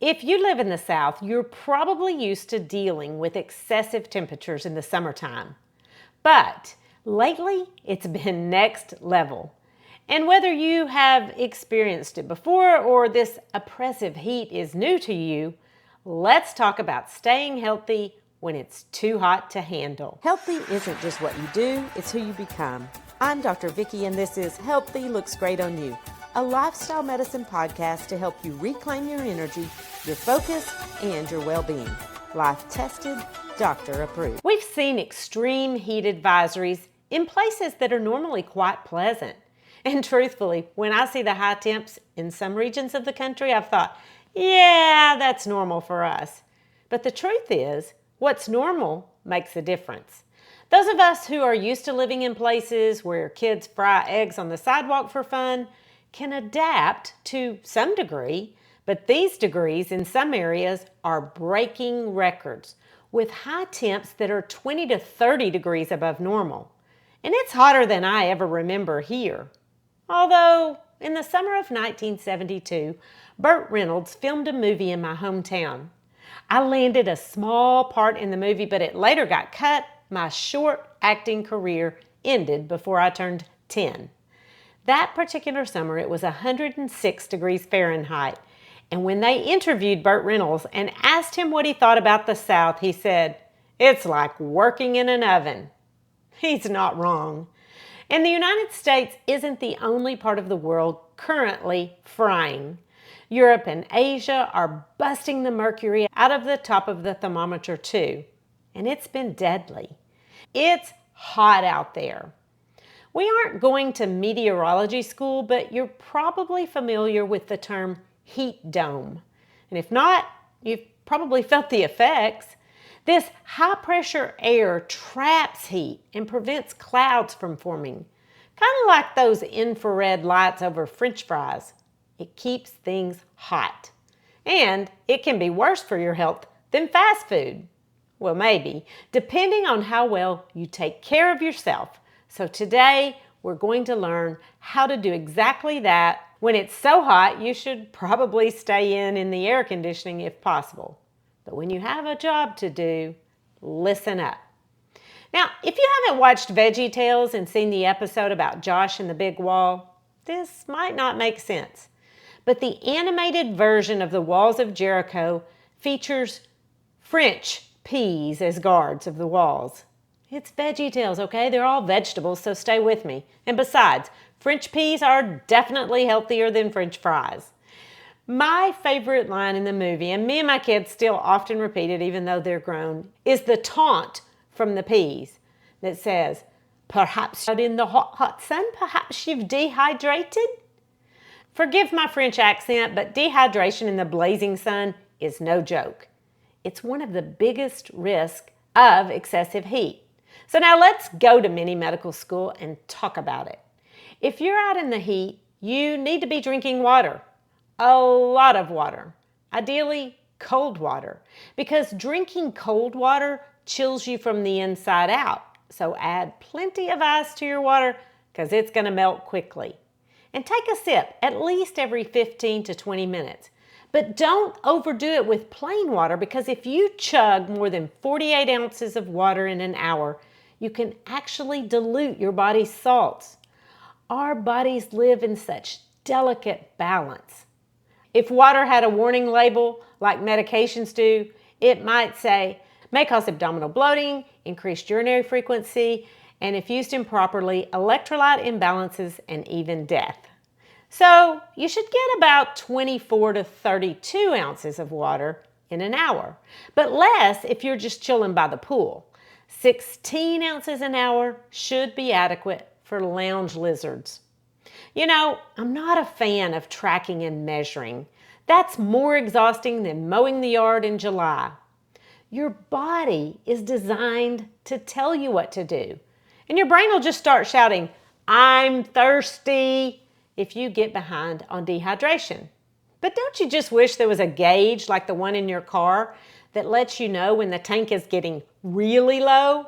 If you live in the South, you're probably used to dealing with excessive temperatures in the summertime. But lately, it's been next level. And whether you have experienced it before or this oppressive heat is new to you, let's talk about staying healthy when it's too hot to handle. Healthy isn't just what you do, it's who you become. I'm Dr. Vickie, and this is Healthy Looks Great on You, a lifestyle medicine podcast to help you reclaim your energy, your focus, and your well-being. Life tested, doctor approved. We've seen extreme heat advisories in places that are normally quite pleasant. And truthfully, when I see the high temps in some regions of the country, I've thought, yeah, that's normal for us. But the truth is, what's normal makes a difference. Those of us who are used to living in places where kids fry eggs on the sidewalk for fun can adapt to some degree, but these degrees in some areas are breaking records with high temps that are 20 to 30 degrees above normal. And it's hotter than I ever remember here. Although, in the summer of 1972, Burt Reynolds filmed a movie in my hometown. I landed a small part in the movie, but it later got cut. My short acting career ended before I turned 10. That particular summer, it was 106 degrees Fahrenheit. And when they interviewed Burt Reynolds and asked him what he thought about the South, he said, "It's like working in an oven." He's not wrong. And the United States isn't the only part of the world currently frying. Europe and Asia are busting the mercury out of the top of the thermometer too. And it's been deadly. It's hot out there. We aren't going to meteorology school, but you're probably familiar with the term heat dome. And if not, you've probably felt the effects. This high-pressure air traps heat and prevents clouds from forming. Kind of like those infrared lights over French fries. It keeps things hot. And it can be worse for your health than fast food. Well, maybe, depending on how well you take care of yourself. So today, we're going to learn how to do exactly that. When it's so hot, you should probably stay in the air conditioning if possible. But when you have a job to do, listen up. Now, if you haven't watched VeggieTales and seen the episode about Josh and the Big Wall, this might not make sense. But the animated version of the Walls of Jericho features French peas as guards of the walls. It's VeggieTales, okay? They're all vegetables, so stay with me. And besides, French peas are definitely healthier than French fries. My favorite line in the movie, and me and my kids still often repeat it even though they're grown, is the taunt from the peas that says, "Perhaps out in the hot, hot sun, perhaps you've dehydrated?" Forgive my French accent, but dehydration in the blazing sun is no joke. It's one of the biggest risks of excessive heat. So now let's go to mini medical school and talk about it. If you're out in the heat, you need to be drinking water. A lot of water. Ideally, cold water. Because drinking cold water chills you from the inside out. So add plenty of ice to your water because it's going to melt quickly. And take a sip at least every 15 to 20 minutes. But don't overdo it with plain water because if you chug more than 48 ounces of water in an hour, you can actually dilute your body's salts. Our bodies live in such delicate balance. If water had a warning label like medications do, it might say, may cause abdominal bloating, increased urinary frequency, and if used improperly, electrolyte imbalances and even death. So you should get about 24 to 32 ounces of water in an hour, but less if you're just chilling by the pool. 16 ounces an hour should be adequate for lounge lizards. You know, I'm not a fan of tracking and measuring. That's more exhausting than mowing the yard in July. Your body is designed to tell you what to do. And your brain will just start shouting, "I'm thirsty," if you get behind on dehydration. But don't you just wish there was a gauge like the one in your car that lets you know when the tank is getting really low?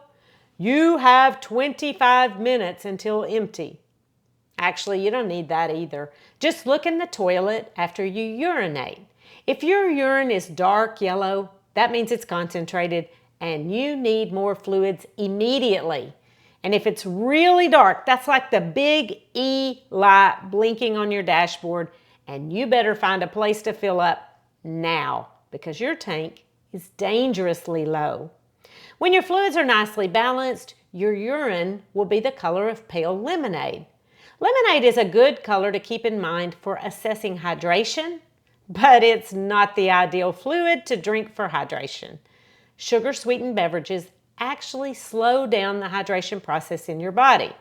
You have 25 minutes until empty. Actually, you don't need that either. Just look in the toilet after you urinate. If your urine is dark yellow, that means it's concentrated and you need more fluids immediately. And if it's really dark, that's like the big E light blinking on your dashboard, and you better find a place to fill up now because your tank is dangerously low. When your fluids are nicely balanced, your urine will be the color of pale lemonade. Lemonade is a good color to keep in mind for assessing hydration, but it's not the ideal fluid to drink for hydration. Sugar-sweetened beverages actually slow down the hydration process in your body.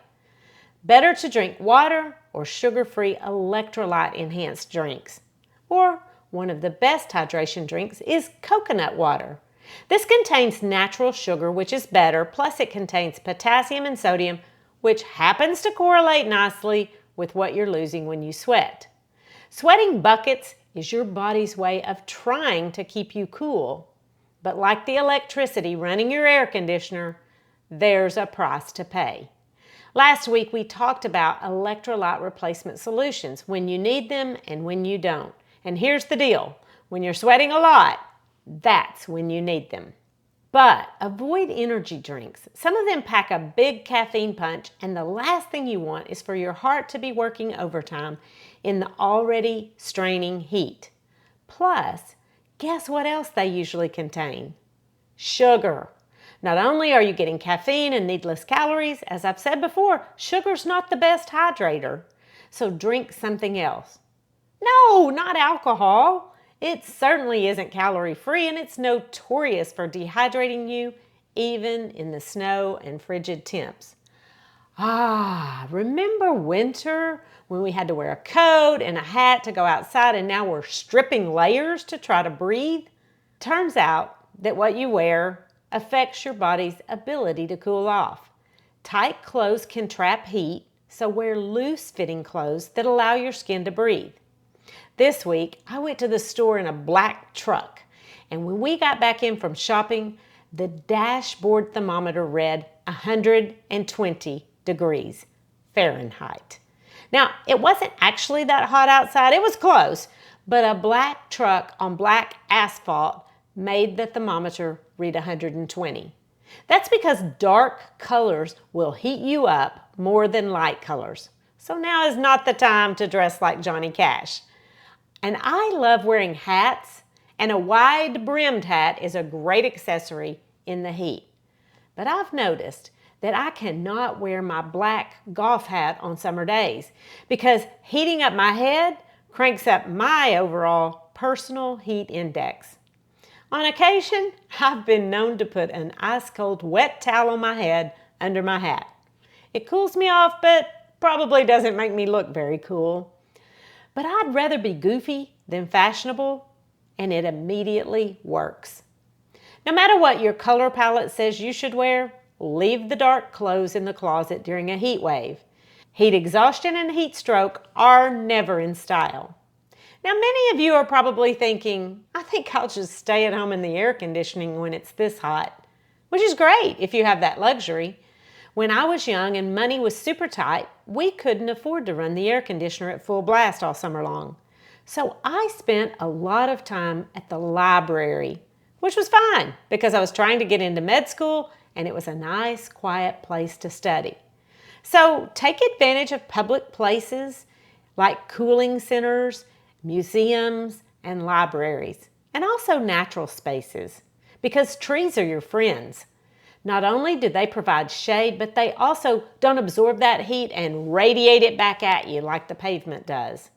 Better to drink water or sugar-free electrolyte-enhanced drinks. Or one of the best hydration drinks is coconut water. This contains natural sugar, which is better, plus it contains potassium and sodium, which happens to correlate nicely with what you're losing when you sweat. Sweating buckets is your body's way of trying to keep you cool. But like the electricity running your air conditioner, there's a price to pay. Last week we talked about electrolyte replacement solutions, when you need them and when you don't. And here's the deal, when you're sweating a lot, that's when you need them. But avoid energy drinks. Some of them pack a big caffeine punch, and the last thing you want is for your heart to be working overtime in the already straining heat. Plus, guess what else they usually contain? Sugar. Not only are you getting caffeine and needless calories, as I've said before, sugar's not the best hydrator. So drink something else. No, not alcohol. It certainly isn't calorie-free, and it's notorious for dehydrating you, even in the snow and frigid temps. Remember winter when we had to wear a coat and a hat to go outside, and now we're stripping layers to try to breathe? Turns out that what you wear affects your body's ability to cool off. Tight clothes can trap heat, so wear loose-fitting clothes that allow your skin to breathe. This week, I went to the store in a black truck, and when we got back in from shopping, the dashboard thermometer read 120 degrees Fahrenheit. Now, it wasn't actually that hot outside, it was close, but a black truck on black asphalt made the thermometer read 120. That's because dark colors will heat you up more than light colors. So now is not the time to dress like Johnny Cash. And I love wearing hats, and a wide-brimmed hat is a great accessory in the heat. But I've noticed that I cannot wear my black golf hat on summer days because heating up my head cranks up my overall personal heat index. On occasion, I've been known to put an ice-cold wet towel on my head under my hat. It cools me off, but probably doesn't make me look very cool. But I'd rather be goofy than fashionable, and it immediately works. No matter what your color palette says you should wear, leave the dark clothes in the closet during a heat wave. Heat exhaustion and heat stroke are never in style. Now, many of you are probably thinking, I think I'll just stay at home in the air conditioning when it's this hot, which is great if you have that luxury. When I was young and money was super tight, we couldn't afford to run the air conditioner at full blast all summer long. So I spent a lot of time at the library, which was fine because I was trying to get into med school and it was a nice, quiet place to study. So take advantage of public places like cooling centers, museums, and libraries, and also natural spaces because trees are your friends. Not only do they provide shade, but they also don't absorb that heat and radiate it back at you like the pavement does.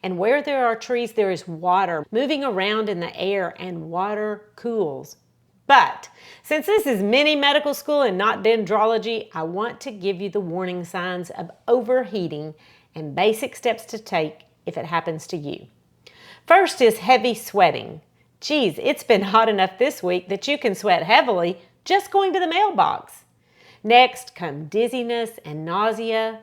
And where there are trees, there is water moving around in the air, and water cools. But since this is mini medical school and not dendrology, I want to give you the warning signs of overheating and basic steps to take if it happens to you. First is heavy sweating. Geez, it's been hot enough this week that you can sweat heavily just going to the mailbox. Next come dizziness and nausea.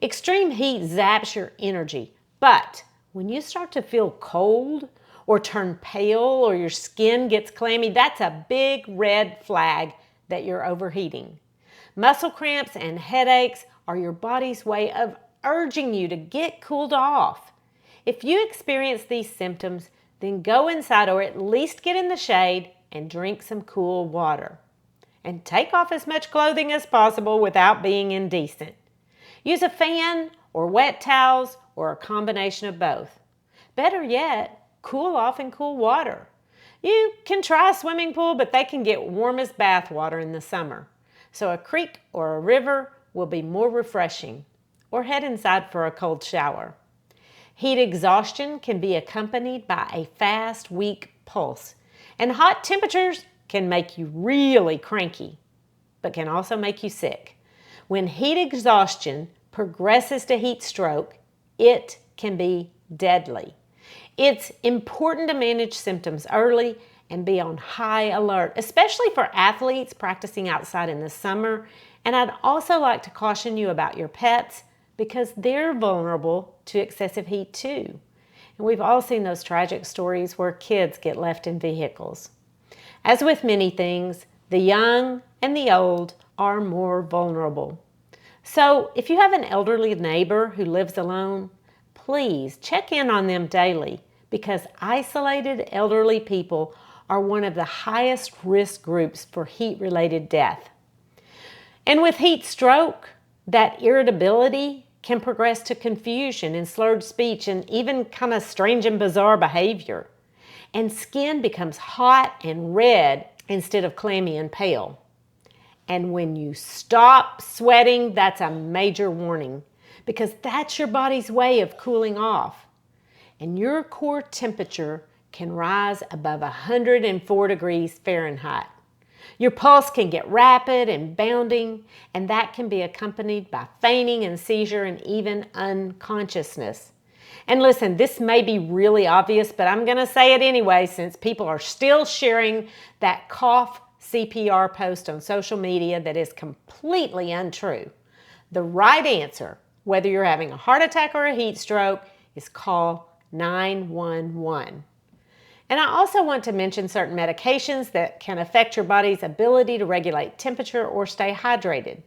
Extreme heat zaps your energy, but when you start to feel cold or turn pale or your skin gets clammy, that's a big red flag that you're overheating. Muscle cramps and headaches are your body's way of urging you to get cooled off. If you experience these symptoms, then go inside or at least get in the shade and drink some cool water. And take off as much clothing as possible without being indecent. Use a fan or wet towels or a combination of both. Better yet, cool off in cool water. You can try a swimming pool, but they can get warm as bath water in the summer. So a creek or a river will be more refreshing. Or head inside for a cold shower. Heat exhaustion can be accompanied by a fast, weak pulse. And hot temperatures can make you really cranky, but can also make you sick. When heat exhaustion progresses to heat stroke, it can be deadly. It's important to manage symptoms early and be on high alert, especially for athletes practicing outside in the summer. And I'd also like to caution you about your pets because they're vulnerable to excessive heat too. And we've all seen those tragic stories where kids get left in vehicles. As with many things, the young and the old are more vulnerable. So if you have an elderly neighbor who lives alone, please check in on them daily because isolated elderly people are one of the highest risk groups for heat-related death. And with heat stroke, that irritability can progress to confusion and slurred speech and even kind of strange and bizarre behavior. And skin becomes hot and red instead of clammy and pale. And when you stop sweating, that's a major warning because that's your body's way of cooling off. And your core temperature can rise above 104 degrees Fahrenheit. Your pulse can get rapid and bounding, and that can be accompanied by fainting and seizure and even unconsciousness. And listen, this may be really obvious, but I'm going to say it anyway since people are still sharing that cough CPR post on social media that is completely untrue. The right answer, whether you're having a heart attack or a heat stroke, is call 911. And I also want to mention certain medications that can affect your body's ability to regulate temperature or stay hydrated,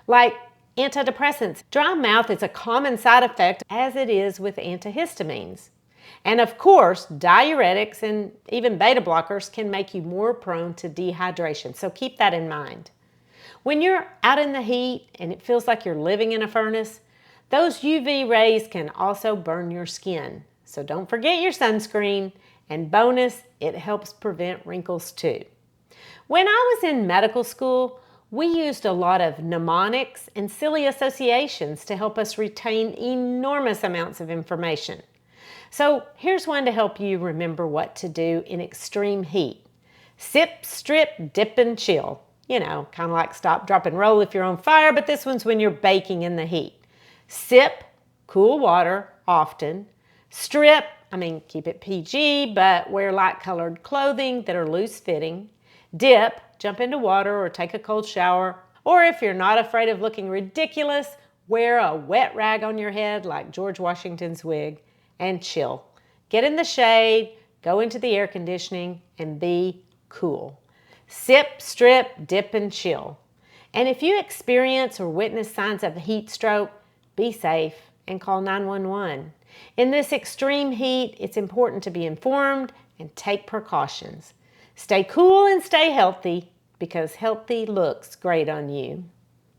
like antidepressants. Dry mouth is a common side effect as it is with antihistamines. And of course, diuretics and even beta blockers can make you more prone to dehydration, so keep that in mind. When you're out in the heat and it feels like you're living in a furnace, those UV rays can also burn your skin. So don't forget your sunscreen. And bonus, it helps prevent wrinkles too. When I was in medical school, we used a lot of mnemonics and silly associations to help us retain enormous amounts of information. So here's one to help you remember what to do in extreme heat. Sip, strip, dip, and chill. You know, kind of like stop, drop, and roll if you're on fire, but this one's when you're baking in the heat. Sip, cool water often. Strip, keep it PG, but wear light-colored clothing that are loose-fitting. Dip, jump into water or take a cold shower. Or if you're not afraid of looking ridiculous, wear a wet rag on your head like George Washington's wig. And chill. Get in the shade, go into the air conditioning, and be cool. Sip, strip, dip, and chill. And if you experience or witness signs of heat stroke, be safe and call 911. In this extreme heat, it's important to be informed and take precautions. Stay cool and stay healthy because healthy looks great on you.